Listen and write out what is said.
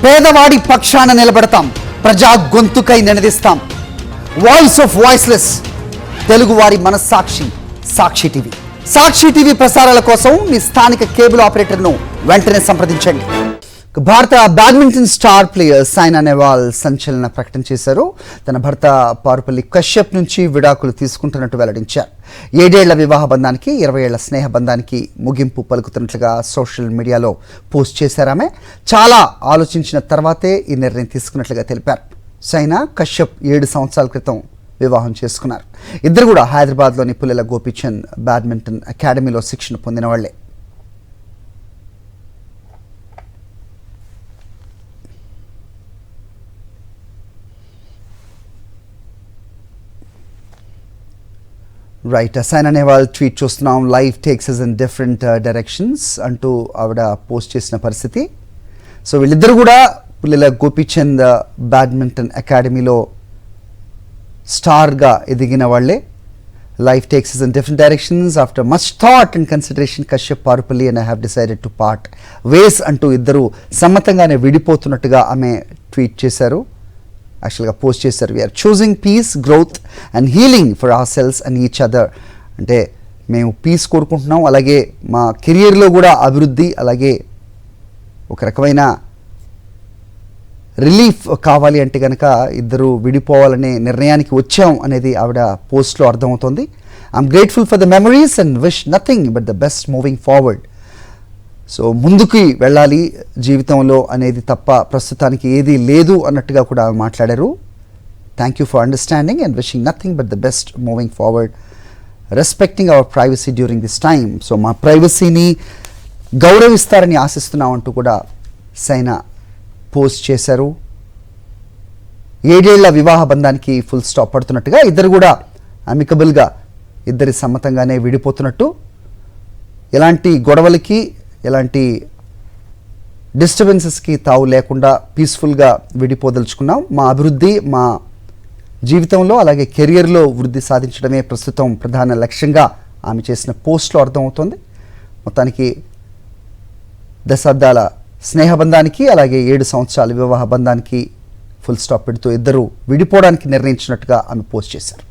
పేదవాడి పక్షాన నిలబడతాం, ప్రజా గొంతుకై నినదిస్తాం. వాయిస్ ఆఫ్ వాయిస్లెస్, తెలుగువారి మనస్సాక్షి సాక్షి టీవీ. సాక్షి టీవీ ప్రసారాల కోసం మీ స్థానిక కేబుల్ ఆపరేటర్ను వెంటనే సంప్రదించండి. భారత badminton star player Saina Nehwal సంచలన ప్రకటన చేశారు. తన భర్త పారుపల్లి కశ్యప్ నుంచి విడాకులు తీసుకుంటున్నట్టు వెల్లడించారు. 7 ఏళ్ల వివాహ బంధానికి 20 ఏళ్ల స్నేహ బంధానికి ముగింపు పలుకుతున్నట్లుగా సోషల్ మీడియాలో పోస్ట్ చేశారు. ఆమె చాలా ఆలోచించిన తర్వాతే ఈ నిర్ణయం తీసుకున్నట్లుగా తెలిపారు. సైనా కశ్యప్ 7 సంవత్సరాల క్రితం వివాహం చేసుకున్నారు. ఇద్దరు కూడా హైదరాబాద్లోని పుల్లెల గోపీచంద్ బ్యాడ్మింటన్ అకాడమీలో శిక్షణ పొందిన వాళ్లే. రైట్, సైనా నెహ్వాల్ ట్వీట్ చూస్తున్నాం. Life takes us in different directions అంటూ ఆవిడ పోస్ట్ చేసిన పరిస్థితి. సో వీళ్ళిద్దరు కూడా పుల్లెల గోపీచంద్ బ్యాడ్మింటన్ అకాడమీలో స్టార్గా ఎదిగిన వాళ్ళే. Life takes us in different directions after much thought and consideration Kashyap Parupalli and I have decided to part ways అంటూ ఇద్దరు సమ్మతంగానే విడిపోతున్నట్టుగా ఆమె ట్వీట్ చేశారు. యాక్చువల్గా పోస్ట్ చేశారు. We are choosing peace, growth and healing for our cells and each other. అంటే మేము piece కోరుకుంటున్నాం, అలాగే మా కెరియర్లో కూడా అభివృద్ధి, అలాగే ఒక రకమైన రిలీఫ్ కావాలి అంటే కనుక ఇద్దరు విడిపోవాలనే నిర్ణయానికి వచ్చాం అనేది ఆవిడ పోస్ట్లో అర్థమవుతోంది. I'm grateful for the memories and wish nothing but the best moving forward. So ముందుకి వెళ్ళాలి జీవితంలో అనేది తప్ప ప్రస్తుతానికి ఏది లేదు అన్నట్టుగా కూడా మాట్లాడారు. Thank you for understanding and wishing nothing but the best moving forward, respecting our privacy during this time. So మా ప్రైవసీని గౌరవిస్తారని ఆశిస్తున్నాం అంటూ కూడా సైనా పోస్ట్ చేశారు. 7 ఏళ్ల వివాహ బంధానికి ఫుల్ స్టాప్ పడుతున్నట్టుగా, ఇద్దరు కూడా అమికబుల్గా ఇద్దరి సమ్మతంగానే విడిపోతున్నట్టు, ఎలాంటి గొడవలకి ఎలాంటి డిస్టర్బెన్సెస్కి తావు లేకుండా పీస్ఫుల్గా విడిపోదలుచుకున్నాం. మా అభివృద్ధి, మా జీవితంలో అలాగే కెరియర్లో వృద్ధి సాధించడమే ప్రస్తుతం ప్రధాన లక్ష్యంగా ఆమె చేసిన పోస్ట్లో అర్థమవుతోంది. మొత్తానికి దశాబ్దాల స్నేహబంధానికి అలాగే 7 సంవత్సరాల వివాహ బంధానికి ఫుల్ స్టాప్ పెడుతూ ఇద్దరు విడిపోవడానికి నిర్ణయించినట్టుగా ఆమె పోస్ట్ చేశారు.